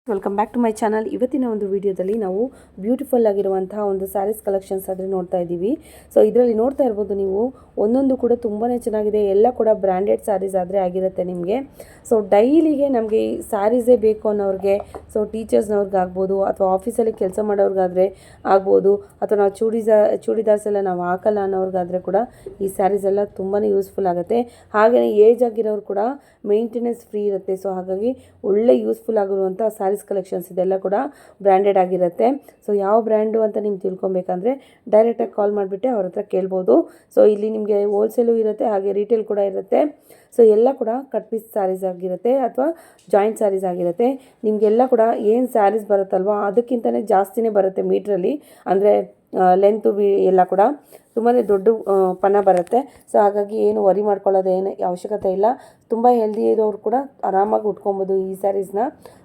Welcome back to my channel. ಇವತ್ತಿನ ಒಂದು ವಿಡಿಯೋದಲ್ಲಿ ನಾವು ಬ್ಯೂಟಿಫುಲ್ ಆಗಿರುವಂತಹ ಒಂದು ಸ್ಯಾರೀಸ್ ಕಲೆಕ್ಷನ್ಸ್ ಆದರೆ ನೋಡ್ತಾ ಇದ್ದೀವಿ. ಸೊ ಇದರಲ್ಲಿ ನೋಡ್ತಾ ಇರ್ಬೋದು ನೀವು, ಒಂದೊಂದು ಕೂಡ ತುಂಬಾ ಚೆನ್ನಾಗಿದೆ. ಎಲ್ಲ ಕೂಡ ಬ್ರ್ಯಾಂಡೆಡ್ ಸ್ಯಾರೀಸ್ ಆದರೆ ಆಗಿರುತ್ತೆ ನಿಮಗೆ. ಸೊ ಡೈಲಿಗೆ ನಮಗೆ ಈ ಸ್ಯಾರೀಸೇ ಬೇಕು ಅನ್ನೋರಿಗೆ, ಸೊ ಟೀಚರ್ಸ್ನವ್ರಿಗೆ ಆಗ್ಬೋದು, ಅಥವಾ ಆಫೀಸಲ್ಲಿ ಕೆಲಸ ಮಾಡೋರ್ಗಾದರೆ ಆಗ್ಬೋದು, ಅಥವಾ ನಾವು ಚೂಡಿದಾರ್ಸ್ ಎಲ್ಲ ನಾವು ಹಾಕಲ್ಲ ಅನ್ನೋರ್ಗಾದರೆ ಕೂಡ ಈ ಸ್ಯಾರೀಸ್ ಎಲ್ಲ ತುಂಬಾ ಯೂಸ್ಫುಲ್ ಆಗುತ್ತೆ. ಹಾಗೆಯೇ ಏಜ್ ಆಗಿರೋರು ಕೂಡ ಮೇಂಟೆನೆನ್ಸ್ ಫ್ರೀ ಇರುತ್ತೆ. ಸೊ ಹಾಗಾಗಿ ಒಳ್ಳೆ ಯೂಸ್ಫುಲ್ ಆಗಿರುವಂಥ ಸ್ಯಾರೀಸ್ ಕಲೆಕ್ಷನ್ಸ್ ಇದೆಲ್ಲ ಕೂಡ ಬ್ರ್ಯಾಂಡೆಡ್ ಆಗಿರುತ್ತೆ. ಸೊ ಯಾವ ಬ್ರ್ಯಾಂಡು ಅಂತ ನಿಮ್ಗೆ ತಿಳ್ಕೊಬೇಕಂದ್ರೆ ಡೈರೆಕ್ಟಾಗಿ ಕಾಲ್ ಮಾಡಿಬಿಟ್ಟು ಅವ್ರ ಹತ್ರ ಕೇಳ್ಬೋದು. ಸೊ ಇಲ್ಲಿ ನಿಮಗೆ ಹೋಲ್ಸೇಲು ಇರುತ್ತೆ, ಹಾಗೆ ರೀಟೇಲ್ ಕೂಡ ಇರುತ್ತೆ. ಸೊ ಎಲ್ಲ ಕೂಡ ಕಟ್ ಪೀಸ್ ಸ್ಯಾರೀಸ್ ಆಗಿರುತ್ತೆ ಅಥವಾ ಜಾಯಿಂಟ್ ಸ್ಯಾರೀಸ್ ಆಗಿರುತ್ತೆ. ನಿಮಗೆಲ್ಲ ಕೂಡ ಏನು ಸ್ಯಾರೀಸ್ ಬರುತ್ತಲ್ವ ಅದಕ್ಕಿಂತಲೇ ಜಾಸ್ತಿನೇ ಬರುತ್ತೆ ಮೀಟ್ರಲ್ಲಿ, ಅಂದರೆ ಲೆಂತು ಎಲ್ಲ ಕೂಡ ತುಂಬಾ ದೊಡ್ಡ ಪನ್ನ ಬರುತ್ತೆ. ಸೊ ಹಾಗಾಗಿ ಏನು ವರಿ ಮಾಡ್ಕೊಳ್ಳೋದು ಏನು ಅವಶ್ಯಕತೆ ಇಲ್ಲ. ತುಂಬ ಹೆಲ್ದಿ ಇರೋರು ಕೂಡ ಆರಾಮಾಗಿ ಉಟ್ಕೊಬೋದು ಈ ಸ್ಯಾರೀಸ್ನ.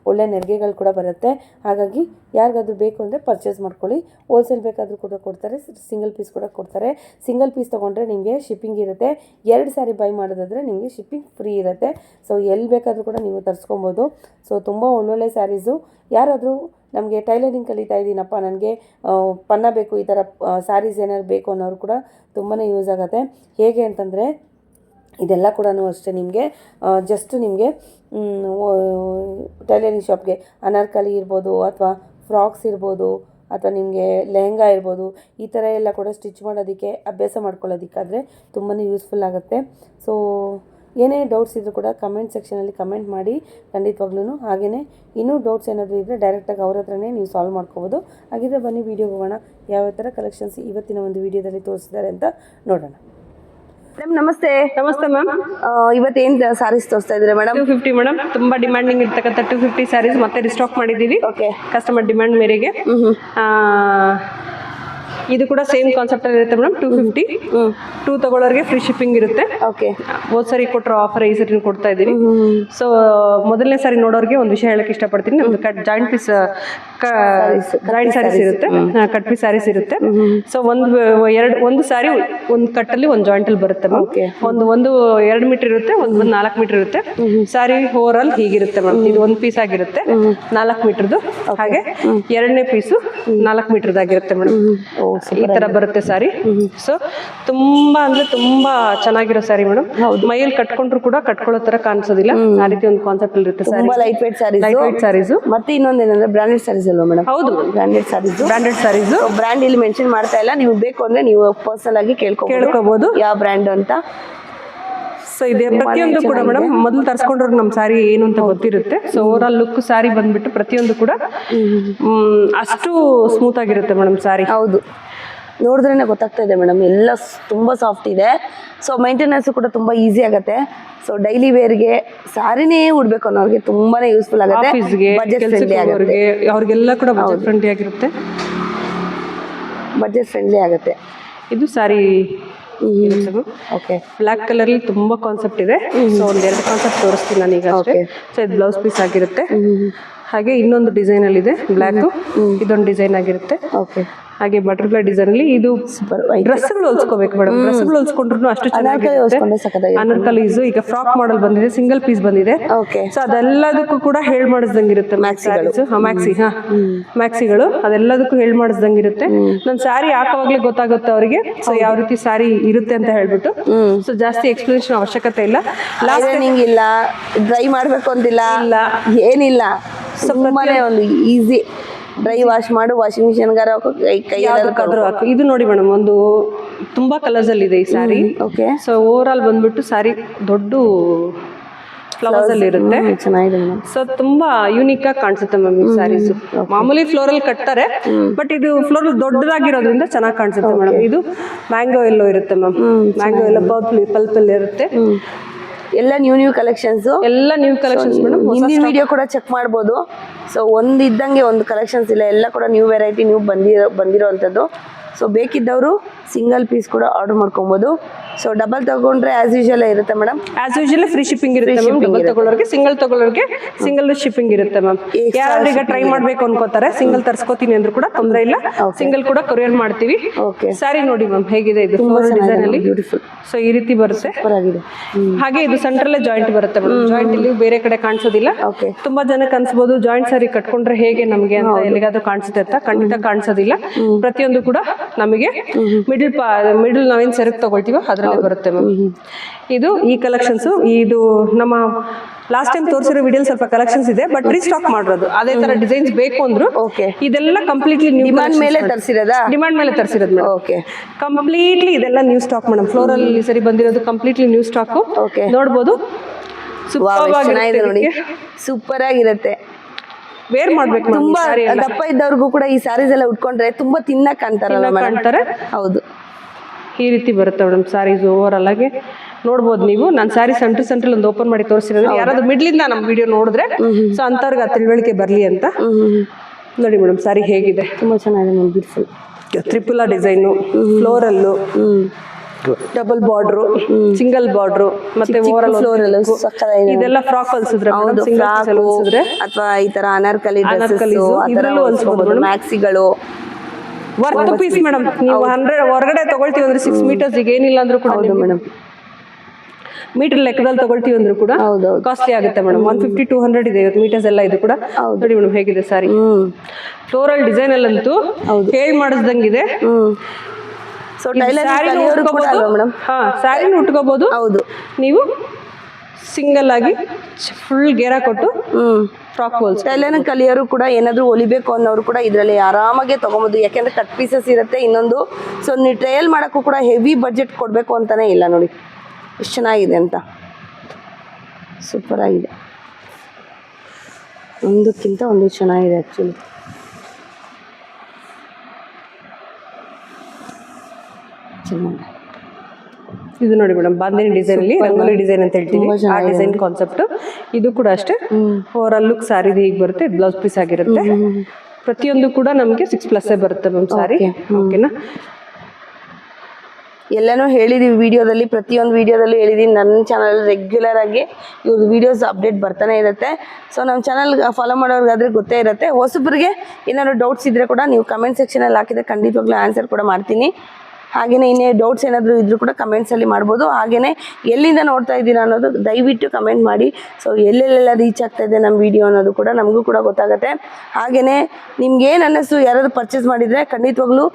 ಒಳ್ಳೆ ನೆರಿಗೆಗಳು ಕೂಡ ಬರುತ್ತೆ. ಹಾಗಾಗಿ ಯಾರಿಗಾದ್ರೂ ಬೇಕು ಅಂದರೆ ಪರ್ಚೇಸ್ ಮಾಡ್ಕೊಳ್ಳಿ. ಹೋಲ್ಸೇಲ್ ಬೇಕಾದರೂ ಕೂಡ ಕೊಡ್ತಾರೆ, ಸಿಂಗಲ್ ಪೀಸ್ ಕೂಡ ಕೊಡ್ತಾರೆ. ಸಿಂಗಲ್ ಪೀಸ್ ತೊಗೊಂಡ್ರೆ ನಿಮಗೆ ಶಿಪ್ಪಿಂಗ್ ಇರುತ್ತೆ. 2 ಸ್ಯಾರಿ ಬೈ ಮಾಡೋದಾದರೆ ನಿಮಗೆ ಶಿಪ್ಪಿಂಗ್ ಫ್ರೀ ಇರುತ್ತೆ. ಸೊ ಎಲ್ಲಿ ಬೇಕಾದರೂ ಕೂಡ ನೀವು ತರಿಸ್ಕೊಬೋದು. ಸೊ ತುಂಬ ಒಳ್ಳೊಳ್ಳೆ ಸ್ಯಾರೀಸು. ಯಾರಾದರೂ ನಮಗೆ ಟೈಲರಿಂಗ್ ಕಲಿತಾ ಇದ್ದೀನಪ್ಪ, ನನಗೆ ಪನ್ನ ಬೇಕು, ಈ ಥರ ಸ್ಯಾರೀಸ್ ಏನಾದ್ರು ಬೇಕು ಅನ್ನೋರು ಕೂಡ ತುಂಬಾ ಯೂಸ್ ಆಗುತ್ತೆ. ಹೇಗೆ ಅಂತಂದರೆ ಇದೆಲ್ಲ ಕೂಡ ಅಷ್ಟೇ, ನಿಮಗೆ ಜಸ್ಟ್ ನಿಮಗೆ ಟೈಲರಿಂಗ್ ಶಾಪ್ಗೆ ಅನಾರ್ಕಲಿ ಇರ್ಬೋದು, ಅಥವಾ ಫ್ರಾಕ್ಸ್ ಇರ್ಬೋದು, ಅಥವಾ ನಿಮಗೆ ಲೆಹಂಗಾ ಇರ್ಬೋದು, ಈ ಥರ ಎಲ್ಲ ಕೂಡ ಸ್ಟಿಚ್ ಮಾಡೋದಕ್ಕೆ, ಅಭ್ಯಾಸ ಮಾಡ್ಕೊಳ್ಳೋದಕ್ಕಾದರೆ ತುಂಬಾ ಯೂಸ್ಫುಲ್ ಆಗುತ್ತೆ. ಸೊ ಏನೇ ಡೌಟ್ಸ್ ಇದ್ದರೂ ಕೂಡ ಕಮೆಂಟ್ ಸೆಕ್ಷನಲ್ಲಿ ಕಮೆಂಟ್ ಮಾಡಿ ಖಂಡಿತವಾಗ್ಲೂ. ಹಾಗೆಯೇ ಇನ್ನೂ ಡೌಟ್ಸ್ ಏನಾದರೂ ಇದ್ದರೆ ಡೈರೆಕ್ಟಾಗಿ ಅವ್ರ ಹತ್ರನೇ ನೀವು ಸಾಲ್ವ್ ಮಾಡ್ಕೋಬೋದು. ಹಾಗಿದ್ರೆ ಬನ್ನಿ ವಿಡಿಯೋಗೆ ಹೋಗೋಣ. ಯಾವ ಥರ ಕಲೆಕ್ಷನ್ಸ್ ಇವತ್ತಿನ ಒಂದು ವಿಡಿಯೋದಲ್ಲಿ ತೋರಿಸಿದ್ದಾರೆ ಅಂತ ನೋಡೋಣ. ಮೇಡಮ್ ನಮಸ್ತೆ. ನಮಸ್ತೆ ಮ್ಯಾಮ್. ಇವತ್ತೇನು ಸ್ಯಾರೀಸ್ ತೋರಿಸ್ತಾ ಇದ್ದೀರಾ ಮೇಡಮ್? 250 ಮೇಡಮ್. ತುಂಬಾ ಡಿಮ್ಯಾಂಡಿಂಗ್ ಇರ್ತಕ್ಕಂಥ 250 ಸ್ಯಾರೀಸ್ ಮತ್ತೆ ರಿಸ್ಟಾಕ್ ಮಾಡಿದ್ದೀವಿ. ಓಕೆ. ಕಸ್ಟಮರ್ ಡಿಮ್ಯಾಂಡ್ ಮೇರೆಗೆ. ಇದು ಕೂಡ ಸೇಮ್ ಕಾನ್ಸೆಪ್ಟ್ ಅಲ್ಲಿ ಇರುತ್ತೆ ಮೇಡಮ್. 250 2 ತಗೊಳ್ಳೋರಿಗೆ ಫ್ರೀ ಶಿಪ್ಪಿಂಗ್ ಇರುತ್ತೆ. ಓಕೆ. ಹೋದ್ ಸರಿ ಕೊಟ್ಟರು ಆಫರ್ ಈ ಸರಿ ಕೊಡ್ತಾ ಇದ್ದೀವಿ. ಸೊ ಮೊದಲನೇ ಸಾರಿ ನೋಡೋರಿಗೆ ಒಂದು ವಿಷಯ ಹೇಳಕ್ಕೆ ಇಷ್ಟಪಡ್ತೀನಿ. ನಮ್ದು ಜಾಯಿಂಟ್ ಪೀಸ್ ಜಾಯಿಂಟ್ ಸ್ಯಾರೀಸ್ ಇರುತ್ತೆ, ಕಟ್ ಪೀಸ್ ಸ್ಯಾರೀಸ್ ಇರುತ್ತೆ. ಸೊ ಒಂದು ಸ್ಯಾರಿ ಒಂದು ಕಟ್ಟಲ್ಲಿ ಒಂದು ಜಾಯಿಂಟ್ ಅಲ್ಲಿ ಬರುತ್ತೆ ಮ್ಯಾಮ್. ಒಂದು 2 ಮೀಟರ್ ಇರುತ್ತೆ, ಒಂದು 4 ಮೀಟರ್ ಇರುತ್ತೆ. ಸ್ಯಾರಿ ಓವರ್ ಆಲ್ ಹೀಗಿರುತ್ತೆ ಮ್ಯಾಮ್. ಇದು 1 ಪೀಸ್ ಆಗಿರುತ್ತೆ 4 ಮೀಟರ್ದು, ಹಾಗೆ 2ನೇ ಪೀಸು 4 ಮೀಟರ್ದಾಗಿರುತ್ತೆ ಮೇಡಮ್. ಈ ತರ ಬರುತ್ತೆ ಸ್ಯಾರಿ. ಸೊ ತುಂಬಾ ಅಂದ್ರೆ ತುಂಬಾ ಚೆನ್ನಾಗಿರೋ ಸ್ಯಾರಿ ಮೇಡಮ್. ಮೈಯಲ್ಲಿ ಕಟ್ಕೊಂಡ್ರು ಕೂಡ ಕಟ್ಕೊಳ್ಳೋ ತರ ಕಾಣಿಸೋದಿಲ್ಲ, ಆ ರೀತಿ ಒಂದು ಕಾನ್ಸೆಪ್ಟ್ ಇರುತ್ತೆ. Light weight saris. ಮತ್ತೆ ಇನ್ನೊಂದು ಏನಂದ್ರೆ ಬ್ರಾಂಡೆಡ್ ಸ್ಯಾರೀಸ್ ಅಲ್ವಾ ಮೇಡಮ್? ಹೌದು, ಬ್ರಾಂಡೆಡ್ ಸ್ಯಾರೀಸ್. ಬ್ರ್ಯಾಂಡ್ ಇಲ್ಲಿ ಮೆನ್ಷನ್ ಮಾಡ್ತಾ ಇಲ್ಲ, ನೀವು ಬೇಕು ಅಂದ್ರೆ ನೀವು ಪರ್ಸನಲ್ ಆಗಿ ಕೇಳ್ಕೋಬಹುದು ಯಾವ ಬ್ರ್ಯಾಂಡ್ ಅಂತ. ಸೊ ಇದೆ ಪ್ರತಿಯೊಂದು ಕೂಡ ಮೇಡಮ್ ಮೊದಲು ತರಿಸ್ಕೊಂಡ್ರು ನಮ್ಮ ಸ್ಯಾರಿ ಏನು ಅಂತ ಗೊತ್ತಿರುತ್ತೆ. So over all look sari ಬಂದ್ಬಿಟ್ಟು ಪ್ರತಿಯೊಂದು ಕೂಡ ಅಷ್ಟು ಸ್ಮೂತ್ ಆಗಿರುತ್ತೆ ಮೇಡಮ್ ಸ್ಯಾರಿ. ಹೌದು, ನೋಡಿದ್ರೇನೆ ಗೊತ್ತಾಗ್ತಾ ಇದೆ ಮೇಡಮ್, ಎಲ್ಲ ತುಂಬಾ ಸಾಫ್ಟ್ ಇದೆ. ಸೊ ಮೇಂಟೆನೆನ್ಸ್ ಕೂಡ ತುಂಬಾ ಈಸಿ ಆಗುತ್ತೆ. ಸೊ ಡೈಲಿ ವೇರ್ಗೆ ಸ್ಯಾರಿನೇ ಉಡ್ಬೇಕು ಅನ್ನೋರಿಗೆ ತುಂಬಾನೇ ಯೂಸ್ಫುಲ್ ಆಗುತ್ತೆ. ಬಜೆಟ್ ಫ್ರೆಂಡ್ಲಿ ಆಗುತ್ತೆ, ಅವ್ರಿಗೆಲ್ಲ ಕೂಡ ಬಜೆಟ್ ಫ್ರೆಂಡ್ಲಿ ಆಗಿರುತ್ತೆ, ಬಜೆಟ್ ಫ್ರೆಂಡ್ಲಿ ಆಗುತ್ತೆ. ಇದು ಸ್ಯಾರಿ ಓಕೆ. ಬ್ಲಾಕ್ ಕಲರ್ ಅಲ್ಲಿ ತುಂಬಾ ಕಾನ್ಸೆಪ್ಟ್ ಇದೆ. ಸೊ 2 ಕಾನ್ಸೆಪ್ಟ್ ತೋರಿಸ್ತೀನಿ ನಾನು ಈಗ ಅಷ್ಟೇ. ಸೊ ಇದು ಬ್ಲೌಸ್ ಪೀಸ್ ಆಗಿರುತ್ತೆ. ಹಾಗೆ ಇನ್ನೊಂದು ಡಿಸೈನ್ ಅಲ್ಲಿ ಇದೆ ಬ್ಲಾಕ್, ಇದೊಂದು ಡಿಸೈನ್ ಆಗಿರುತ್ತೆ. ಓಕೆ. ಹಾಗೆ ಬಟರ್ಫ್ಲೈ ಡಿಸೈನ್ ಅಲ್ಲಿ ಇದು ಡ್ರೆಸ್ಗಳು ಹೊಲ್ಸ್ಕೋಬೇಕು ಮೇಡಮ್. ಡ್ರೆಸ್ಗಳು ಹೊಲ್ಸ್ಕೊಂಡ್ರು ಅಷ್ಟು ಚೆನ್ನಾಗಿರುತ್ತೆ. ಅನಾರ್ಕಲೀಸ್ ಈಗ ಫ್ರಾಕ್ ಮಾಡೆಲ್ ಬಂದಿದೆ, ಸಿಂಗಲ್ ಪೀಸ್ ಬಂದಿದೆ. ಸೊ ಅದೆಲ್ಲದಕ್ಕೂ ಕೂಡ ಹೇಳ್ ಮಾಡಿಸ್ದಂಗಿರುತ್ತೆ ಮ್ಯಾಕ್ಸಿಗಳು, ಅದೆಲ್ಲದಕ್ಕೂ ಹೇಳ್ ಮಾಡಿಸ್ದಂಗಿರುತ್ತೆ. ನನ್ನ ಸ್ಯಾರಿ ಹಾಕೋವಾಗ್ಲೇ ಗೊತ್ತಾಗುತ್ತೆ ಅವರಿಗೆ ಸೊ ಯಾವ ರೀತಿ ಸ್ಯಾರಿ ಇರುತ್ತೆ ಅಂತ ಹೇಳ್ಬಿಟ್ಟು. ಸೊ ಜಾಸ್ತಿ ಎಕ್ಸ್ಪ್ಲನೇಷನ್ ಅವಶ್ಯಕತೆ ಇಲ್ಲ. ಲಾಸ್ಟಿಂಗ್ ಇಲ್ಲ, ಡ್ರೈ ಮಾಡ್ಬೇಕು ಅಂತಿಲ್ಲ, ಏನಿಲ್ಲ. ತುಂಬಾನೇ ಒಂದು ಈಸಿ. ಡ್ರೈ ವಾಶ್ ಮಾಡು, ವಾಷಿಂಗ್ ಮಿಷನ್ ಹಾಕು. ಇದು ನೋಡಿ ಮೇಡಮ್, ಒಂದು ತುಂಬಾ ಕಲರ್ಸ್ ಅಲ್ಲಿ ಇದೆ ಈ sari. Okay. So over all ಬಂದ್ಬಿಟ್ಟು ಸ್ಯಾರಿ ದೊಡ್ಡ ಫ್ಲವರ್ಸ್ ಅಲ್ಲಿ ಇರುತ್ತೆ, ಚೆನ್ನಾಗಿದೆ. ಸೊ ತುಂಬಾ ಯೂನಿಕ್ ಆಗಿ ಕಾಣಿಸುತ್ತೆ ಮ್ಯಾಮ್ ಈ ಸ್ಯಾರೀಸ್. ಮಾಮೂಲಿ ಫ್ಲೋರಲ್ ಕಟ್ತಾರೆ, ಬಟ್ ಇದು ಫ್ಲೋರಲ್ ದೊಡ್ಡದಾಗಿರೋದ್ರಿಂದ ಚೆನ್ನಾಗಿ ಕಾಣಿಸುತ್ತೆ ಮೇಡಮ್. ಇದು ಮ್ಯಾಂಗೋ ಎಲ್ಲೋ ಇರುತ್ತೆ ಮ್ಯಾಮ್, ಮ್ಯಾಂಗೋ ಎಲ್ಲೋ ಪಲ್ಪಲ್ ಇರುತ್ತೆ. ಎಲ್ಲ ನ್ಯೂ ಕಲೆಕ್ಷನ್ಸ್, ಮೇಡಮ್. ಹಿಂದಿನ ವಿಡಿಯೋ ಕೂಡ ಚೆಕ್ ಮಾಡ್ಬೋದು. ಸೊ ಇದ್ದಂಗೆ ಒಂದು ಕಲೆಕ್ಷನ್ಸ್ ಇಲ್ಲ, ಎಲ್ಲ ಕೂಡ ನ್ಯೂ ವೆರೈಟಿ, ನ್ಯೂ ಬಂದಿರೋವಂಥದ್ದು. ಸೊ ಬೇಕಿದ್ದವರು ಸಿಂಗಲ್ ಪೀಸ್ ಕೂಡ ಆರ್ಡರ್ ಮಾಡ್ಕೊಬೋದು. ಸೊ ಡಬಲ್ ತಗೊಂಡ್ರೆ ಆಸ್ ಯೂಶುವಲ್ ಇರುತ್ತೆ madam. As usual free shipping ಇರುತ್ತೆ ಮ್ಯಾಮ್. ಡಬಲ್ ತಗೊಳ್ಳೋರಿಗೆ ಸಿಂಗಲ್ ಶಿಪ್ಪಿಂಗ್ ಇರುತ್ತೆ ಮ್ಯಾಮ್. ಯಾರು ಈಗ ಟ್ರೈ ಮಾಡ್ಬೇಕು ಅನ್ಕೋತಾರೆ ಸಿಂಗಲ್ ತರ್ಸ್ಕೋತೀನಿ ಅಂದ್ರೂ ಕೂಡ ತೊಂದರೆ ಇಲ್ಲ, ಸಿಂಗಲ್ ಕೂಡ ಕೊರಿಯರ್ ಮಾಡ್ತೀವಿ. ಸ್ಯಾರಿ ನೋಡಿ ಮ್ಯಾಮ್ ಹೇಗಿದೆ ಇದು, ಡಿಸೈನ್ ಅಲ್ಲಿ ಬ್ಯೂಟಿಫುಲ್. ಸೊ ಈ ರೀತಿ ಬರುತ್ತೆ, ಹಾಗೆ ಇದು ಸೆಂಟ್ರಲ್ಲೇ ಜಾಯಿಂಟ್ ಬರುತ್ತೆ ಮೇಡಮ್. ಜಾಯಿಂಟ್ ಇಲ್ಲಿ ಬೇರೆ ಕಡೆ ಕಾಣಿಸೋದಿಲ್ಲ. ತುಂಬಾ ಜನಕ್ಕೆ ಅನ್ಸ್ಬೋದು ಜಾಯಿಂಟ್ ಸಾರಿ ಕಟ್ಕೊಂಡ್ರೆ ಹೇಗೆ ನಮಗೆ ಅಂತ, ಎಲ್ಲಿಗಾದ್ರೂ ಕಾಣಿಸುತ್ತೆ ಅಂತ. ಖಂಡಿತ ಕಾಣಿಸೋದಿಲ್ಲ. ಪ್ರತಿಯೊಂದು ಕೂಡ ನಮಗೆ ಮಿಡಲ್ ನಾವೇನ್ ಸೆರಗ್ ತಗೊಳ್ತೀವೋ ಅದ್ರಲ್ಲೇ ಬರುತ್ತೆ ಮ್ಯಾಮ್. ಇದು ಈ ಕಲೆಕ್ಷನ್ಸ್, ಇದು ನಮ್ಮ ಲಾಸ್ಟ್ ಟೈಮ್ ತೋರಿಸಿರೋ ವಿಡಿಯೋ ಸ್ವಲ್ಪ ಕಲೆಕ್ಷನ್ಸ್ ಇದೆ, ಬಟ್ ರೀಸ್ಟಾಕ್ ಮಾಡಿರೋದು. ಅದೇ ತರ ಡಿಸೈನ್ಸ್ ಬೇಕು ಅಂದ್ರು ಇದೆಲ್ಲ ಕಂಪ್ಲೀಟ್ಲಿ ಡಿಮಾಂಡ್ ಮೇಲೆ ತರಿಸಿರೋದು ಮೇಡಮ್. ಕಂಪ್ಲೀಟ್ಲಿ ಇದೆಲ್ಲ ನ್ಯೂ ಸ್ಟಾಕ್ ಮೇಡಮ್. ಫ್ಲೋರಲ್ ಸರಿ ಬಂದಿರೋದು ಕಂಪ್ಲೀಟ್ಲಿ ನ್ಯೂ ಸ್ಟಾಕ್ ನೋಡ್ಬೋದು. ಸೂಪರ್ ಆಗಿರುತ್ತೆ, ವೇರ್ ಮಾಡ್ಬೇಕು. ತುಂಬಾ ದಪ್ಪ ಇದ್ದವ್ರಿಗೂ ಕೂಡ ಈ ಸ್ಯಾರೀಸ್ ಎಲ್ಲ ಉಟ್ಕೊಂಡ್ರೆ ತುಂಬಾ ತಿನ್ನಕ್ ಕಾಣ್ತಾರೆ. ಹೌದು, ಈ ರೀತಿ ಬರುತ್ತೆ ಮೇಡಮ್ ಸ್ಯಾರೀಸ್ ಓವರ್ ಆಗಿ ನೋಡ್ಬೋದು ನೀವು. ನಾನು ಸ್ಯಾರಿ ಸೆಂಟ್ರಲ್ ಒಂದು ಓಪನ್ ಮಾಡಿ ತೋರಿಸಿರೋದು. ಯಾರಾದ್ರೂ ಮಿಡ್ಲಿಂದ ನಮ್ಮ ವಿಡಿಯೋ ನೋಡಿದ್ರೆ ಸೊ ಅಂತವ್ರಿಗೆ ಆ ತಿಳುವಳಿಕೆ ಬರಲಿ ಅಂತ. ನೋಡಿ ಮೇಡಮ್ ಸ್ಯಾರಿ ಹೇಗಿದೆ, ತುಂಬಾ ಚೆನ್ನಾಗಿದೆ ಮ್ಯಾಮ್. ಬ್ಯೂಟಿಫುಲ್ ತ್ರಿಪುಲ design, floral, double border, single border, ಮತ್ತೆ ಓವರ್ ಫ್ಲೋರಲ್. ಇದೆಲ್ಲ ಫ್ರಾಕ್ ಹೊಲ್ಸಿದ್ರೆ ಅಥವಾ ಈ ತರ ಅನಾರ್ಕಲಿ ಇದರಲ್ಲೂ ಹೊಲ್ಸ್ಬೋದು. ಮ್ಯಾಕ್ಸಿಗಳು ವರ್ತ್ ಪೀಸ್ ಮೇಡಮ್. ನೀವು 100 ಹೊರಗಡೆ ತಗೊಳ್ತೀವಿ ಅಂದ್ರೆ 6 ಮೀಟರ್ಸ್ ಈಗ ಏನಿಲ್ಲ ಅಂದ್ರೂ ಕೂಡ ಮೇಡಮ್ ಮೀಟರ್ ಲೆಕ್ಕದಲ್ಲಿ ತಗೊಳ್ತೀವಿ ಅಂದ್ರೂ ಕೂಡ ಕಾಸ್ಟ್ಲಿ ಆಗುತ್ತೆ ಮೇಡಮ್. 150-200 ಇದೆ ಇವತ್ತು ಮೀಟರ್ಸ್ ಎಲ್ಲ. ಇದು ಕೂಡ ನೋಡಿ ಮೇಡಮ್ ಹೇಗಿದೆ ಸಾರಿ. ಫ್ಲೋರಲ್ ಡಿಸೈನ್ ಅಲ್ಲಂತೂ ಹೇಳಿ ಮಾಡಿಸ್ದಂಗಿದೆ. ಸ್ಯಾರಿನ ಉಟ್ಕೋಬಹುದು. ಹೌದು, ನೀವು ಸಿಂಗಲ್ ಆಗಿ ಫುಲ್ ಗೇರ ಕೊಟ್ಟು ಫ್ರಾಕ್ ಹೋಲ್ಸ್ ಟೈಲರಿಂಗ್ ಕಲಿಯೋರು ಕೂಡ ಏನಾದ್ರು ಹೊಲಿಬೇಕು ಅನ್ನೋರು ಕೂಡ ಇದರಲ್ಲಿ ಆರಾಮಾಗಿ ತಗೋಬಹುದು. ಯಾಕೆಂದ್ರೆ ಕಟ್ ಪೀಸಸ್ ಇರುತ್ತೆ. ಇನ್ನೊಂದು ಸೊ ನೀವು ಟ್ರಯಲ್ ಮಾಡೋಕ್ಕೂ ಕೂಡ ಹೆವಿ ಬಜೆಟ್ ಕೊಡಬೇಕು ಅಂತಾನೆ ಇಲ್ಲ. ನೋಡಿ ಎಷ್ಟು ಚೆನ್ನಾಗಿದೆ ಅಂತ, ಸೂಪರ್ ಆಗಿದೆ. ಒಂದಕ್ಕಿಂತ ಒಂದು ಚೆನ್ನಾಗಿದೆ ಆ್ಯಕ್ಚುಲಿ. ಚೆನ್ನಾಗಿದೆ. ಇದು ನೋಡಿ ಮೇಡಮ್ ಬಾಂದಿನಿ ಡಿಸೈನ್ ಅಲ್ಲಿ ರಂಗೋಲಿ ಡಿಸೈನ್ ಅಂತ ಹೇಳ್ತೀವಿ, ಆ ಡಿಸೈನ್ ಕಾನ್ಸೆಪ್ಟ್. ಇದು ಕೂಡ ಅಷ್ಟೇ ಓವರ್ ಆಲ್ ಲುಕ್ ಸಾರಿ ಹೀಗೆ ಬರುತ್ತೆ. ಬ್ಲೌಸ್ ಪೀಸ್ ಆಗಿರುತ್ತೆ. ಪ್ರತಿಯೊಂದು ಕೂಡ ನಮಗೆ 6+ ಬರುತ್ತೆ ಮ್ಯಾಮ್ ಸಾರಿ. ಓಕೆನಾ, ಎಲ್ಲನೂ ಹೇಳಿದೀವಿ ವಿಡಿಯೋದಲ್ಲಿ, ಪ್ರತಿಯೊಂದು ವಿಡಿಯೋದಲ್ಲಿ ಹೇಳಿದೀನಿ. ನನ್ನ ಚಾನಲ್ ರೆಗ್ಯುಲರ್ ಆಗಿ ಇವ್ರ ವಿಡಿಯೋಸ್ ಅಪ್ಡೇಟ್ ಬರ್ತಾನೆ ಇರುತ್ತೆ. ಸೊ ನಮ್ಮ ಚಾನಲ್ ಫಾಲೋ ಮಾಡೋರ್ಗಾದ್ರೆ ಗೊತ್ತೇ ಇರುತ್ತೆ. ಹೊಸಬ್ರಿಗೆ ಏನಾದ್ರು ಡೌಟ್ಸ್ ಇದ್ದರೆ ಕೂಡ ನೀವು ಕಮೆಂಟ್ ಸೆಕ್ಷನಲ್ಲಿ ಹಾಕಿದ್ರೆ ಖಂಡಿತವಾಗ್ಲೂ ಆನ್ಸರ್ ಕೂಡ ಮಾಡ್ತೀನಿ. ಹಾಗೆಯೇ ಇನ್ನೇ ಡೌಟ್ಸ್ ಏನಾದರೂ ಇದ್ರೂ ಕೂಡ ಕಮೆಂಟ್ಸಲ್ಲಿ ಮಾಡ್ಬೋದು. ಹಾಗೆಯೇ ಎಲ್ಲಿಂದ ನೋಡ್ತಾ ಇದ್ದೀರಾ ಅನ್ನೋದು ದಯವಿಟ್ಟು ಕಮೆಂಟ್ ಮಾಡಿ. ಸೊ ಎಲ್ಲೆಲ್ಲೆಲ್ಲ ರೀಚ್ ಆಗ್ತಾ ಇದೆ ನಮ್ಮ ವಿಡಿಯೋ ಅನ್ನೋದು ಕೂಡ ನಮಗೂ ಕೂಡ ಗೊತ್ತಾಗುತ್ತೆ. ಹಾಗೆಯೇ ನಿಮ್ಗೆ ಏನು ಅನ್ನಿಸ್ತು, ಯಾರಾದರೂ ಪರ್ಚೇಸ್ ಮಾಡಿದರೆ ಖಂಡಿತವಾಗ್ಲೂ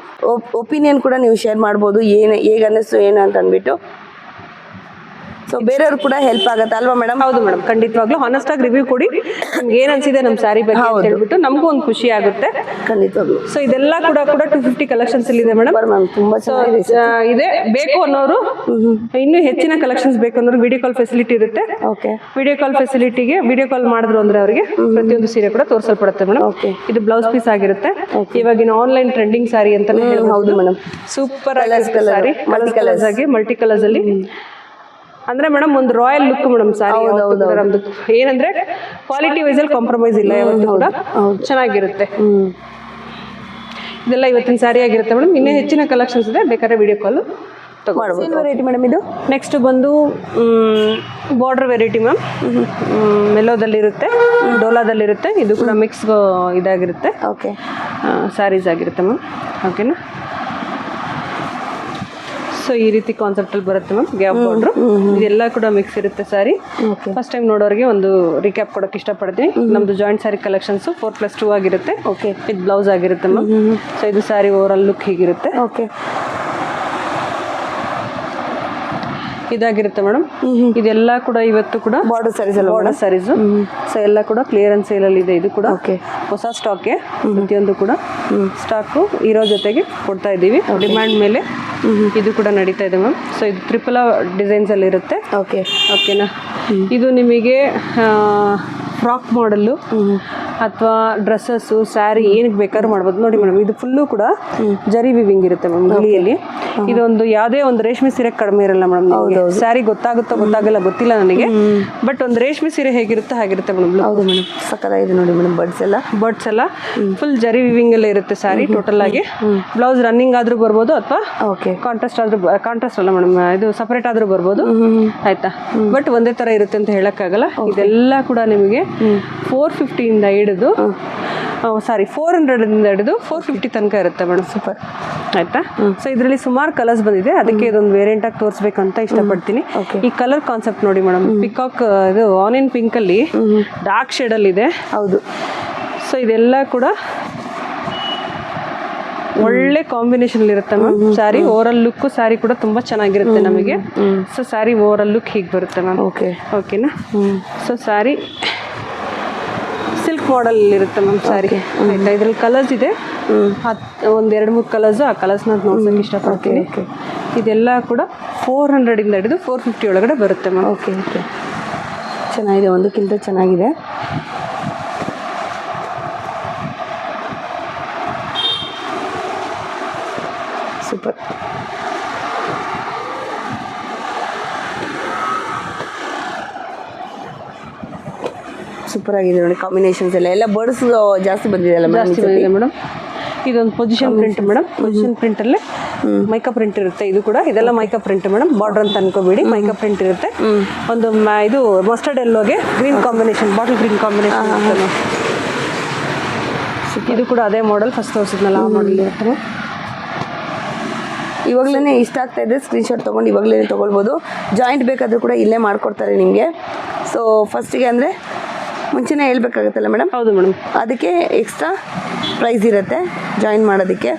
ಒಪಿನಿಯನ್ ಕೂಡ ನೀವು ಶೇರ್ ಮಾಡ್ಬೋದು. ಹೇಗೆ ಅನ್ನಿಸ್ತು ಏನು ಅಂತ ಅಂದ್ಬಿಟ್ಟು. ಸೊ ಬೇರೆಯವ್ರು ಕೂಡ ಹೆಲ್ಪ್ ಆಗುತ್ತೆ ಅಲ್ವಾ ಮೇಡಮ್? ಹೌದು ಮೇಡಮ್, ಖಂಡಿತವಾಗ್ಲೂ ಹಾನೆಸ್ಟ್ ಆಗಿ ರಿವ್ಯೂ ಕೊಡಿ. ನಿಮ್ಗೆ ಏನ್ ಅನ್ಸಿದೆ ನಮ್ಮ ಸ್ಯಾರಿ ಬಗ್ಗೆ ಅಂತ ಹೇಳ್ಬಿಟ್ಟು ನಮಗೂ ಒಂದು ಖುಷಿ ಆಗುತ್ತೆ. ಖಂಡಿತವಾಗ್ಲೂ. ಸೊ ಇದೆಲ್ಲ ಕೂಡ 250 ಕಲೆಕ್ಷನ್ಸ್ ಇದೆ ಮೇಡಮ್. ತುಂಬಾ ಇದೆ. ಬೇಕು ಅನ್ನೋರು, ಇನ್ನೂ ಹೆಚ್ಚಿನ ಕಲೆಕ್ಷನ್ಸ್ ಬೇಕು ಅನ್ನೋರು ವಿಡಿಯೋ ಕಾಲ್ ಫೆಸಿಲಿಟಿ ಇರುತ್ತೆ. ವಿಡಿಯೋ ಕಾಲ್ ಫೆಸಿಲಿಟಿಗೆ ವಿಡಿಯೋ ಕಾಲ್ ಮಾಡಿದ್ರು ಅಂದ್ರೆ ಅವರಿಗೆ ಪ್ರತಿಯೊಂದು ಸೀರೆ ಕೂಡ ತೋರಿಸಲ್ಪಡುತ್ತೆ ಮೇಡಮ್. ಇದು ಬ್ಲೌಸ್ ಪೀಸ್ ಆಗಿರುತ್ತೆ. ಇವಾಗಿನ ಆನ್ಲೈನ್ ಟ್ರೆಂಡಿಂಗ್ ಸಾರಿ ಅಂತಾನೆ ಹೇಳ್ಬೋದು ಮೇಡಮ್. ಸೂಪರ್ ಸಾರಿ, ಮಲ್ಟಿ ಕಲರ್ಸ್ ಅಲ್ಲಿ ಅಂದ್ರೆ ಮೇಡಮ್ ಒಂದು ರಾಯಲ್ ಲುಕ್ ಮೇಡಮ್ ಸಾರಿ. ನಮ್ದು ಏನಂದ್ರೆ ಕ್ವಾಲಿಟಿ ವೈಸ್ ಅಲ್ಲಿ ಕಾಂಪ್ರಮೈಸ್ ಇಲ್ಲ, ಯಾವತ್ತೂ ಕೂಡ ಚೆನ್ನಾಗಿರುತ್ತೆ. ಇದೆಲ್ಲ ಇವತ್ತಿನ ಸಾರಿ ಆಗಿರುತ್ತೆ ಮೇಡಮ್. ಇನ್ನೂ ಹೆಚ್ಚಿನ ಕಲೆಕ್ಷನ್ಸ್ ಇದೆ, ಬೇಕಾದ್ರೆ ವಿಡಿಯೋ ಕಾಲ್ ತಗೊಳ್ಬೋದು. ವೆರೈಟಿ ಮೇಡಮ್ ಇದು. ನೆಕ್ಸ್ಟ್ ಬಂದು ಬಾರ್ಡರ್ ವೆರೈಟಿ ಮ್ಯಾಮ್. ಮೆಲೋದಲ್ಲಿರುತ್ತೆ, ಡೋಲಾದಲ್ಲಿರುತ್ತೆ. ಇದು ಕೂಡ ಮಿಕ್ಸ್ ಇದಾಗಿರುತ್ತೆ. ಓಕೆ, ಸ್ಯಾರೀಸ್ ಆಗಿರುತ್ತೆ ಮ್ಯಾಮ್. ಓಕೆನಾ, ಸೊ ಈ ರೀತಿ ಕಾನ್ಸೆಪ್ಟಲ್ಲಿ ಬರುತ್ತೆ ಮ್ಯಾಮ್. ಗ್ಯಾಪ್ ಬಾರ್ಡ್ರು ಇದೆಲ್ಲ ಕೂಡ ಮಿಕ್ಸ್ ಇರುತ್ತೆ ಸಾರಿ. ಫಸ್ಟ್ ಟೈಮ್ ನೋಡೋರಿಗೆ ಒಂದು ರಿಕ್ಯಾಪ್ ಕೊಡೋಕೆ ಇಷ್ಟಪಡ್ತೀನಿ. ನಮ್ಮದು ಜಾಯಿಂಟ್ ಸಾರಿ ಕಲೆಕ್ಷನ್ಸು 4+2 ಆಗಿರುತ್ತೆ. ಓಕೆ, ಇದು ಬ್ಲೌಸ್ ಆಗಿರುತ್ತೆ ಮ್ಯಾಮ್. ಸೊ ಇದು ಸಾರಿ ಓವರ್ ಆಲ್ ಲುಕ್ ಹೀಗಿರುತ್ತೆ. ಓಕೆ, ಇದಾಗಿರುತ್ತೆ ಮೇಡಮ್. ಇದೆಲ್ಲ ಕೂಡ ಇವತ್ತು ಕೂಡ ಬಾರ್ಡರ್ ಸ್ಯಾರೀಸ್. ಸೊ ಎಲ್ಲ ಕೂಡ ಕ್ಲಿಯರೆನ್ಸ್ ಸೇಲಲ್ಲಿ ಇದೆ. ಇದು ಕೂಡ ಹೊಸ ಸ್ಟಾಕೆ. ಪ್ರತಿಯೊಂದು ಕೂಡ ಸ್ಟಾಕು ಇರೋ ಜೊತೆಗೆ ಕೊಡ್ತಾ ಇದ್ದೀವಿ ಡಿಮ್ಯಾಂಡ್ ಮೇಲೆ. ಇದು ಕೂಡ ನಡೀತಾ ಇದೆ ಮ್ಯಾಮ್. ಸೊ ಇದು ತ್ರಿಪುಲ ಡಿಸೈನ್ಸ್ ಅಲ್ಲಿ ಇರುತ್ತೆ. ಓಕೆನಾ, ಇದು ನಿಮಗೆ ಫ್ರಾಕ್ ಮಾಡಲ್ಲು ಅಥವಾ ಡ್ರೆಸ್ಸಸ್ ಸ್ಯಾರಿ ಏನಕ್ಕೆ ಬೇಕಾದ್ರೂ ಮಾಡ್ಬೋದು. ನೋಡಿ ಮೇಡಮ್, ಇದು ಫುಲ್ಲು ಕೂಡ ಜರಿ ವಿವಿಂಗ್ ಇರುತ್ತೆ ಮ್ಯಾಮ್ ಬಿಳಿಯಲ್ಲಿ. ಇದೊಂದು ಯಾವುದೇ ಒಂದು ರೇಷ್ಮೆ ಸೀರೆ ಕಡಿಮೆ ಇರಲ್ಲ ಮೇಡಮ್. ಸ್ಯಾರಿ ಗೊತ್ತಾಗುತ್ತೋ ಗೊತ್ತಾಗಲ್ಲ ಗೊತ್ತಿಲ್ಲ ನನಗೆ, ಬಟ್ ಒಂದು ರೇಷ್ಮೆ ಸೀರೆ ಹೇಗಿರುತ್ತೆ ಹಾಗಿರುತ್ತೆ ಮೇಡಮ್. ಹೌದು ಮೇಡಮ್, ಸಕ್ಕತ್ತಾಗಿದೆ ನೋಡಿ ಮೇಡಮ್. ಬರ್ಡ್ಸ್ ಎಲ್ಲ ಫುಲ್ ಜರಿ ವಿವಿಂಗ್ ಎಲ್ಲ ಇರುತ್ತೆ ಸ್ಯಾರಿ ಟೋಟಲ್ ಆಗಿ. ಬ್ಲೌಸ್ ರನ್ನಿಂಗ್ ಆದ್ರೂ ಬರ್ಬೋದು ಅಥವಾ ಕಾಂಟ್ರಾಸ್ಟ್ ಅಲ್ಲ ಮೇಡಮ್, ಇದು ಸಪರೇಟ್ ಆದ್ರೂ ಬರ್ಬೋದು ಆಯ್ತಾ. ಬಟ್ ಒಂದೇ ತರ ಇರುತ್ತೆ ಅಂತ ಹೇಳಕ್ಕಾಗಲ್ಲ. ಇದೆಲ್ಲ ಕೂಡ ನಿಮಗೆ 450 ಇಂದ ಹಿಡಿದು 400 ಇಂದ ಹಿಡಿದು 450 ತನಕ ಇರುತ್ತೆ ಮೇಡಮ್. ಸೂಪರ್ ಆಯ್ತಾ. ಸೊ ಇದರಲ್ಲಿ ಸುಮಾರು ಕಲರ್ಸ್ ಬಂದಿದೆ, ಅದಕ್ಕೆ ಇದೊಂದು ವೇರಿಯಂಟ್ ಆಗಿ ತೋರಿಸ್ಬೇಕಂತ ಇಷ್ಟಪಡ್ತೀನಿ. ಈ ಕಲರ್ ಕಾನ್ಸೆಪ್ಟ್ ನೋಡಿ ಮೇಡಮ್, ಪಿಕಾಕ್ ಇದು ಆನಿಯನ್ ಪಿಂಕ್ ಅಲ್ಲಿ ಡಾರ್ಕ್ ಶೇಡ್ ಅಲ್ಲಿ ಇದೆ. ಹೌದು. ಸೊ ಇದೆಲ್ಲ ಕೂಡ ಒಳ್ಳೆ ಕಾಂಬಿನೇಷನ್ ಇರುತ್ತೆ ma'am. Sari overall look sari ಕೂಡ ತುಂಬಾ ಚೆನ್ನಾಗಿರುತ್ತೆ ನಮಗೆ. ಸೊ ಸ್ಯಾರಿ ಓವರಾಲ್ ಲುಕ್ ಹೀಗೆ ಬರುತ್ತೆ ಮ್ಯಾಮ್. ಓಕೆನಾ. ಸೊ ಸ್ಯಾರಿ ಸಿಲ್ಕ್ ಮಾಡೆಲ್ ಇರುತ್ತೆ ಮ್ಯಾಮ್ ಸ್ಯಾರಿ ಆಯ್ತಾ. ಇದ್ರಲ್ಲಿ ಕಲರ್ಸ್ ಇದೆ, ಒಂದು 2-3 ಕಲರ್ಸ್. ಆ ಕಲರ್ಸ್ನ ನೋಡ್ಸೋಕೆ ಇಷ್ಟಪಡ್ತೀನಿ. ಇದೆಲ್ಲ ಕೂಡ 400 ಇಂದ ಹಿಡಿದು 450 ಒಳಗಡೆ ಬರುತ್ತೆ ಮ್ಯಾಮ್. ಓಕೆ ಚೆನ್ನಾಗಿದೆ, ಒಂದಕ್ಕಿಂತ ಚೆನ್ನಾಗಿದೆ. ಸೂಪರ್. ಸೂಪರ್ ಆಗಿದೆ ನೋಡಿ ಕಾಂಬಿನೇಷನ್ಸ್ ಎಲ್ಲ ಬರ್ಡ್ಸ್ ಜಾಸ್ತಿ ಬಂದಿದೆ ಮೇಡಮ್. ಇದೊಂದು position print madam. Position print ಅಲ್ಲೇ ಮೈಕಾ ಪ್ರಿಂಟ್ ಇರುತ್ತೆ. ಇದು ಕೂಡ ಇದೆಲ್ಲ ಮೈಕಾ ಪ್ರಿಂಟ್ ಮೇಡಮ್. ಬಾರ್ಡರ್ ಅಂತ ಅನ್ಕೋಬೇಡಿ, ಮೈಕಾ ಪ್ರಿಂಟ್ ಇರುತ್ತೆ. ಒಂದು ಇದು ಮಸ್ಟರ್ಡ್ ಎಲ್ಲೋಗೆ green combination, bottle green combination ಇರುತ್ತೆ. ಇದು ಕೂಡ ಅದೇ ಮಾಡೆಲ್ ಫಸ್ಟ್ ತೋರಿಸಿದ್ನಲ್ಲ ಆ ಮಾಡೆಲ್ ಇರುತ್ತೆ. ಇವಾಗಲೇ ಇಷ್ಟ ಆಗ್ತಾ ಇದೆ, ಸ್ಕ್ರೀನ್ಶಾಟ್ ತೊಗೊಂಡು ಇವಾಗಲೇ ತೊಗೊಳ್ಬೋದು. ಜಾಯಿಂಟ್ ಬೇಕಾದರೂ ಕೂಡ ಇಲ್ಲೇ ಮಾಡಿಕೊಡ್ತಾರೆ ನಿಮಗೆ. ಸೊ ಫಸ್ಟಿಗೆ ಅಂದರೆ ಮುಂಚೆನೇ ಹೇಳ್ಬೇಕಾಗತ್ತಲ್ಲ ಮೇಡಮ್? ಹೌದು ಮೇಡಮ್. ಅದಕ್ಕೆ ಎಕ್ಸ್ಟ್ರಾ ಪ್ರೈಸ್ ಇರುತ್ತೆ ಜಾಯಿನ್ ಮಾಡೋದಕ್ಕೆ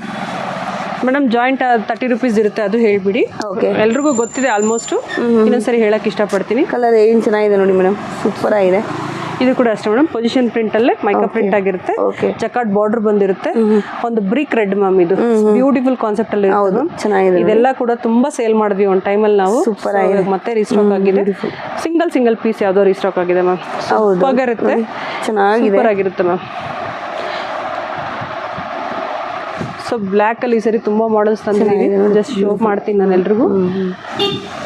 ಮೇಡಮ್. ಜಾಯಿಂಟ್ 30 ರುಪೀಸ್ ಇರುತ್ತೆ, ಅದು ಹೇಳಿಬಿಡಿ. ಓಕೆ, ಎಲ್ರಿಗೂ ಗೊತ್ತಿದೆ ಆಲ್ಮೋಸ್ಟ್. ಇನ್ನೊಂದ್ಸರಿ ಹೇಳಕ್ಕೆ ಇಷ್ಟಪಡ್ತೀನಿ. ಕಲರ್ ಏನು ಚೆನ್ನಾಗಿದೆ ನೋಡಿ ಮೇಡಮ್, ಸೂಪರ್ ಆಗಿದೆ. ಇದು ಕೂಡ ಅಷ್ಟೇ ಮೇಡಮ್, ಪೊಸಿಷನ್ ಪ್ರಿಂಟ್ ಅಲ್ಲೇ ಮೈಕಾ ಪ್ರಿಂಟ್ ಆಗಿರುತ್ತೆ. ಜಕಾರ್ಡ್ ಬಾರ್ಡರ್ ಬಂದಿರುತ್ತೆ. ಒಂದು ಬ್ರಿಕ್ ರೆಡ್ ಮ್ಯಾಮ್, ಇದು ಬ್ಯೂಟಿಫುಲ್ ಕಾನ್ಸೆಪ್ಟ್ ಅಲ್ಲಿ ಇರುತ್ತೆ. ಚೆನ್ನಾಗಿದೆ. ಇದೆಲ್ಲ ಕೂಡ ತುಂಬಾ ಸೇಲ್ ಮಾಡಿದ್ವಿ ಒಂದು ಟೈಮಲ್ಲಿ ನಾವು. ಸೂಪರ್ ಆಗಿದೆ. ಮತ್ತೆ ರೀಸ್ಟಾಕ್ ಆಗಿದೆ. ಸಿಂಗಲ್ ಪೀಸ್ ಯಾವ್ದೋ ರೀಸ್ಟಾಕ್ ಆಗಿದೆ ಮ್ಯಾಮ್. ಸೂಪರ್ ಚೆನ್ನಾಗಿದೆ, ಸೂಪರ್ ಆಗಿರುತ್ತೆ ಮ್ಯಾಮ್. ಸೊ ಬ್ಲ್ಯಾಕ್ ಅಲ್ಲಿ ಸರಿ ತುಂಬಾ ಮಾಡೆಲ್ಸ್ ತಂದಿದ್ದೀವಿ, ಜಸ್ಟ್ ಶೋ ಮಾಡ್ತೀನಿ ನಾನು ಎಲ್ರಿಗೂ.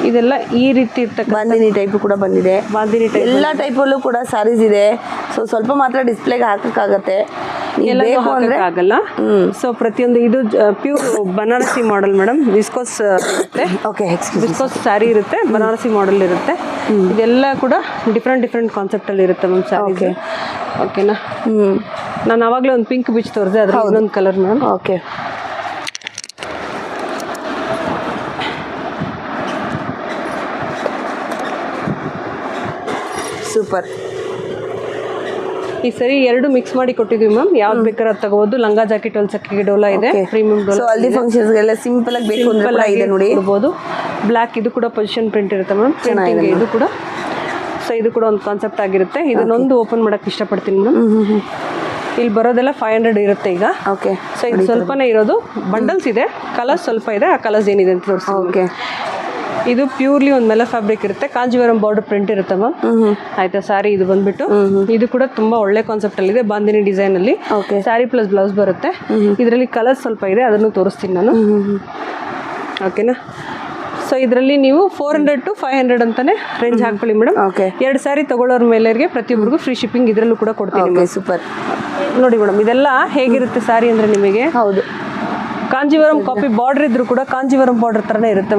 ಇದೆಲ್ಲ ಈ ರೀತಿ ಇರ್ತಕ್ಕಂಥ ಬಾಂದಿನಿ ಟೈಪ್ ಕೂಡ ಬಂದಿದೆ. ಬಾಂದಿನಿ ಟೈಪ್ ಎಲ್ಲ ಟೈಪಲ್ಲೂ ಕೂಡ ಸ್ಯಾರೀಸ್ ಇದೆ. ಸೊ ಸ್ವಲ್ಪ ಮಾತ್ರ ಡಿಸ್ಪ್ಲೇಗೆ ಹಾಕಕ್ಕಾಗತ್ತೆ, ಆಗಲ್ಲ. ಸೊ ಪ್ರತಿಯೊಂದು ಇದು pure Banarasi model madam. Viscose ಇರುತ್ತೆ. ಓಕೆ, ವಿಸ್ಕೋಸ್ ಸ್ಯಾರಿ ಇರುತ್ತೆ, ಬನಾರಸಿ ಮಾಡೆಲ್ ಇರುತ್ತೆ. ಇದೆಲ್ಲ ಕೂಡ ಡಿಫ್ರೆಂಟ್ ಕಾನ್ಸೆಪ್ಟ್ ಅಲ್ಲಿ ಇರುತ್ತೆ ಮ್ಯಾಮ್ ಸ್ಯಾರಿ. ಓಕೆನಾ. ನಾನು ಅವಾಗಲೇ ಒಂದು ಪಿಂಕ್ ಬಿಚ್ ತೋರಿಸಿದೆ, ಅದ್ರ ಇನ್ನೊಂದು ಕಲರ್ ಮ್ಯಾಮ್. Okay, super. ಈ ಸರಿ ಎರಡು ಮಿಕ್ಸ್ ಮಾಡಿ ಕೊಟ್ಟಿದ್ದೀವಿ ಮ್ಯಾಮ್. ಯಾವ್ದು ಬೇಕಾದ್ರೆ ಅದು ತಗೋಬಹುದು. ಲಂಗ ಜಾಕೆಟ್ ಒಂದು ಸಕ್ಕಿ ಡೋಲಾ ಇದೆ, ಪ್ರೀಮಿಯಂ ಡೋಲಾ. ಸೊ ಹಲ್ದಿ ಫಂಕ್ಷನ್ಸ್ಗೆಲ್ಲ ಸಿಂಪಲ್ ಆಗಿ ಬೇಕು ಅಂದ್ರೆ ಇದೆ ನೋಡಿ, ಇರ್ಬೋದು. ಬ್ಲ್ಯಾಕ್ ಇದು ಕೂಡ ಪೊಸಿಷನ್ ಪ್ರಿಂಟ್ ಇರುತ್ತೆ ಮ್ಯಾಮ್. ಚೆನ್ನಾಗಿದೆ ಇದು ಕೂಡ. ಸೊ ಇದು ಕೂಡ ಒಂದು ಕಾನ್ಸೆಪ್ಟ್ ಆಗಿರುತ್ತೆ. ಇದನ್ನೊಂದು ಓಪನ್ ಮಾಡಕ್ಕೆ ಇಷ್ಟಪಡ್ತೀನಿ ಮ್ಯಾಮ್. ಇಲ್ಲಿ ಬರೋದೆಲ್ಲ 500 ಇರುತ್ತೆ ಈಗ. ಓಕೆ, ಸೊ ಇದು ಸ್ವಲ್ಪನೇ ಇರೋದು. ಬಂಡಲ್ಸ್ ಇದೆ, ಕಲರ್ಸ್ ಸ್ವಲ್ಪ ಇದೆ. ಆ ಕಲರ್ಸ್ ಏನಿದೆ ಅಂತ ತೋರಿಸಿ. ಓಕೆ, ಇದು ಪ್ಯೂರ್ಲಿ ಒಂದು ಮೆಲ್ಲ ಫ್ಯಾಬ್ರಿಕ್ ಇರುತ್ತೆ. ಕಾಂಜೀವರಂ ಬಾರ್ಡರ್ ಪ್ರಿಂಟ್ ಇರುತ್ತೆ ಮ್ಯಾಮ್. ಆಯ್ತಾ. ಸ್ಯಾರಿ ಇದು ಬಂದ್ಬಿಟ್ಟು ಇದು ಕೂಡ ತುಂಬಾ ಒಳ್ಳೆ ಕಾನ್ಸೆಪ್ಟ್ ಅಲ್ಲಿ ಇದೆ, ಬಾಂದಿನಿ ಡಿಸೈನ್ ಅಲ್ಲಿ. ಸ್ಯಾರಿ ಪ್ಲಸ್ ಬ್ಲೌಸ್ ಬರುತ್ತೆ. ಇದರಲ್ಲಿ ಕಲರ್ ಸ್ವಲ್ಪ ಇದೆ, ಅದನ್ನು ತೋರಿಸ್ತೀನಿ ನಾನು. ಓಕೆನಾ. ಸೊ ಇದರಲ್ಲಿ ನೀವು 400 to 500 ಅಂತಾನೆ ರೇಂಜ್ ಹಾಕೊಳ್ಳಿ ಮೇಡಮ್. 2 ಸ್ಯಾರಿ ತಗೊಳ್ಳೋರ ಮೇಲೆಗೆ ಪ್ರತಿಯೊಬ್ಬರಿಗೂ ಫ್ರೀ ಶಿಪ್ಪಿಂಗ್ ಇದರಲ್ಲೂ ಕೂಡ ಕೊಡ್ತೀನಿ. ಸೂಪರ್. ನೋಡಿ ಮೇಡಮ್, ಇದೆಲ್ಲ ಹೇಗಿರುತ್ತೆ ಸ್ಯಾರಿ ಅಂದ್ರೆ ನಿಮಗೆ ಹೌದು ಕಾಂಜೀವರಂ ಕಾಪಿ ಬಾರ್ಡರ್ ಇದ್ರು ಕೂಡ ಕಾಂಜೀವರಂ ಬಾರ್ಡರ್ ತರನೇ ಇರುತ್ತೆ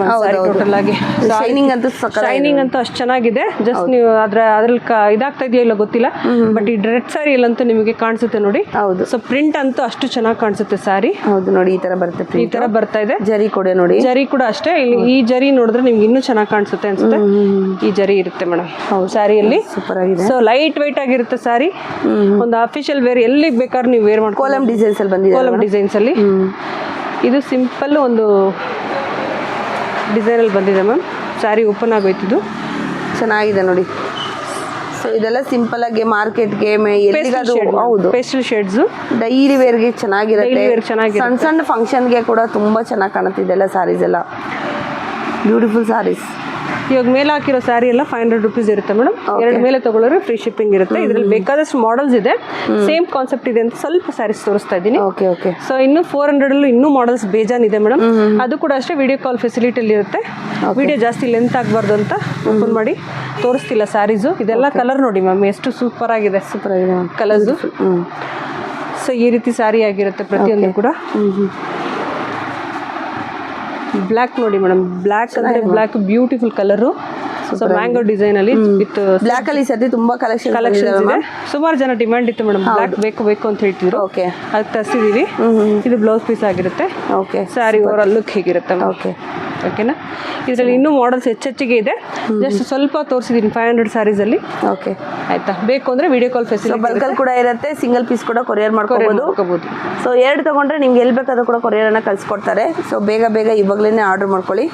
ಟೋಟಲ್ ಆಗಿ. ಶೈನಿಂಗ್ ಅಂತೂ ಅಷ್ಟು ಚೆನ್ನಾಗಿದೆ. ಜಸ್ಟ್ ನೀವು ಅದ್ರಲ್ಲಿ ಇದಾಗ್ತಾ ಇದೆಯಾ ಇಲ್ಲ ಗೊತ್ತಿಲ್ಲ, ಬಟ್ ಈ ರೆಡ್ ಸ್ಯಾರಿ ಅಲ್ಲಂತೂ ನಿಮಗೆ ಕಾಣಿಸುತ್ತೆ ನೋಡಿ. ಹೌದು. ಸೊ ಪ್ರಿಂಟ್ ಅಂತೂ ಅಷ್ಟು ಚೆನ್ನಾಗಿ ಕಾಣಿಸುತ್ತೆ ಸ್ಯಾರಿ. ಹೌದು ನೋಡಿ, ಈ ತರ ಬರುತ್ತೆ, ಈ ತರ ಬರ್ತಾ ಇದೆ. ಜರಿ ಕೂಡ ನೋಡಿ, ಜರಿ ಕೂಡ ಅಷ್ಟೇ. ಇಲ್ಲಿ ಈ ಜರಿ ನೋಡಿದ್ರೆ ನಿಮ್ಗೆ ಇನ್ನೂ ಚೆನ್ನಾಗಿ ಕಾಣಿಸುತ್ತೆ ಅನ್ಸುತ್ತೆ. ಈ ಜರಿ ಇರುತ್ತೆ ಮೇಡಮ್ ಸ್ಯಾರಿಯಲ್ಲಿ. ಸೂಪರ್ ಆಗಿದೆ. ಸೊ ಲೈಟ್ ವೈಟ್ ಆಗಿರುತ್ತೆ ಸ್ಯಾರಿ. ಒಂದು ಅಫಿಷಿಯಲ್ ವೇರ್ ಎಲ್ಲಿ ಬೇಕಾದ್ರೂ ನೀವು ವೇರ್ ಮಾಡ್ಕೊಂಡು. ಕೋಲಂ ಡಿಸೈನ್ಸ್ ಅಲ್ಲಿ ಬಂದಿದೆ. ಕೋಲಂ ಡಿಸೈನ್ಸ್ ಅಲ್ಲಿ ಇದು ಸಿಂಪಲ್ ಒಂದು ಡಿಸೈನಲ್ಲಿ ಬಂದಿದೆ ಮ್ಯಾಮ್. ಸ್ಯಾರಿ ಓಪನ್ ಆಗೋಯ್ತಿದ್ದು ಚೆನ್ನಾಗಿದೆ ನೋಡಿ. ಸೊ ಇದೆಲ್ಲ ಸಿಂಪಲ್ ಆಗಿ ಮಾರ್ಕೆಟ್ಗೆ ಹೌದು ಪೇಸ್ಟಲ್ ಶೇಡ್ಸ್ ಡೈಲಿ ವೇರ್ಗೆ ಚೆನ್ನಾಗಿರುತ್ತೆ. ಸಣ್ಣ ಸಣ್ಣ ಫಂಕ್ಷನ್ಗೆ ಕೂಡ ತುಂಬಾ ಚೆನ್ನಾಗಿ ಕಾಣುತ್ತೆ ಇದೆಲ್ಲ ಸ್ಯಾರೀಸ್ ಎಲ್ಲ. ಬ್ಯೂಟಿಫುಲ್ ಸ್ಯಾರೀಸ್. ಇವಾಗ ಮೇಲೆ ಹಾಕಿರೋ ಸ್ಯಾರಿ ಎಲ್ಲ 500 ರುಪೀಸ್ ಇರುತ್ತೆ ಮೇಡಮ್. 2 ಮೇಲೆ ತಗೊಳ್ಳೋರು ಫ್ರೀ ಶಿಪ್ಪಿಂಗ್ ಇರುತ್ತೆ. ಇದರಲ್ಲಿ ಬೇಕಾದಷ್ಟು ಮಾಡೆಲ್ಸ್ ಇದೆ, ಸೇಮ್ ಕಾನ್ಸೆಪ್ಟ್ ಇದೆ ಅಂತ ಸ್ವಲ್ಪ ಸ್ಯಾರೀಸ್ ತೋರಿಸ್ತಾ ಇದ್ದೀನಿ. Okay okay. ಸೊ ಇನ್ನು 400 ಅಲ್ಲೂ ಇನ್ನೂ ಮಾಡೆಲ್ಸ್ ಬೇಜಾನ್ ಇದೆ ಮೇಡಮ್. ಅದು ಕೂಡ ಅಷ್ಟೇ ವಿಡಿಯೋ ಕಾಲ್ ಫೆಸಿಲಿಟಿಯಲ್ಲಿ ಇರುತ್ತೆ. ವಿಡಿಯೋ ಜಾಸ್ತಿ ಲೆಂತ್ ಆಗಬಾರ್ದು ಅಂತ ಓಪನ್ ಮಾಡಿ ತೋರಿಸ್ತಿಲ್ಲ ಸ್ಯಾರೀಸು. ಇದೆಲ್ಲ ಕಲರ್ ನೋಡಿ ಮ್ಯಾಮ್ ಎಷ್ಟು ಸೂಪರ್ ಆಗಿದೆ. ಸೂಪರ್ ಆಗಿದೆ ಕಲರ್ಸು. ಸೊ ಈ ರೀತಿ ಸ್ಯಾರಿ ಆಗಿರುತ್ತೆ ಪ್ರತಿಯೊಂದು ಕೂಡ. ಬ್ಲ್ಯಾಕ್ ನೋಡಿ ಮೇಡಮ್, ಬ್ಲ್ಯಾಕ್ ಅಂದ್ರೆ black beautiful colour. So mango design ಅಲ್ಲಿ ವಿತ್ ಬ್ಲ್ಯಾಕ್ ಅಲ್ಲಿ ಸದ್ಯ ತುಂಬಾ ಕಲೆಕ್ಷನ್ ಇದೆ. ಸುಮಾರು ಜನ ಡಿಮ್ಯಾಂಡ್ ಇತ್ತು ಮೇಡಮ್, ಬ್ಲ್ಯಾಕ್ ಬೇಕು ಅಂತ ಹೇಳ್ತಿದ್ರು. ಓಕೆ, ಅದು ತರಿಸಿದೀವಿ. ಇದು ಬ್ಲೌಸ್ ಪೀಸ್ ಆಗಿರುತ್ತೆ. ಓಕೆ, ಸ್ಯಾರಿ ಓವರ್ ಲುಕ್ ಹೇಗಿರುತ್ತೆ. ಓಕೆ ಓಕೆನಾ. ಇದರಲ್ಲಿ ಇನ್ನೂ ಮಾಡೆಲ್ಸ್ ಹೆಚ್ಚಿಗೆ ಇದೆ, ಜಸ್ಟ್ ಸ್ವಲ್ಪ ತೋರಿಸಿದೀನಿ 500 ಸ್ಯಾರೀಸ್ ಅಲ್ಲಿ. ಓಕೆ ಆಯ್ತಾ, ಬೇಕು ಅಂದ್ರೆ ವಿಡಿಯೋ ಕಾಲ್ ಫೆಸಿಲಿಟಿ ಬಲ್ಕಲ್ ಕೂಡ ಇರುತ್ತೆ, ಸಿಂಗಲ್ ಪೀಸ್ ಕೂಡ ಕೊರಿಯರ್ ಮಾಡ್ಕೋಬಹುದು. ಸೊ 2 ತಗೊಂಡ್ರೆ ನಿಮ್ಗೆ ಎಲ್ಲಿ ಬೇಕಾದ್ರೂ ಕೂಡ ಕೊರಿಯರ್ ಅನ್ನ ಕಳ್ಸಿಕೊಡ್ತಾರೆ. ಸೊ ಬೇಗ ಇವಾಗಲೇ ಆರ್ಡರ್ ಮಾಡ್ಕೊಳ್ಳಿ.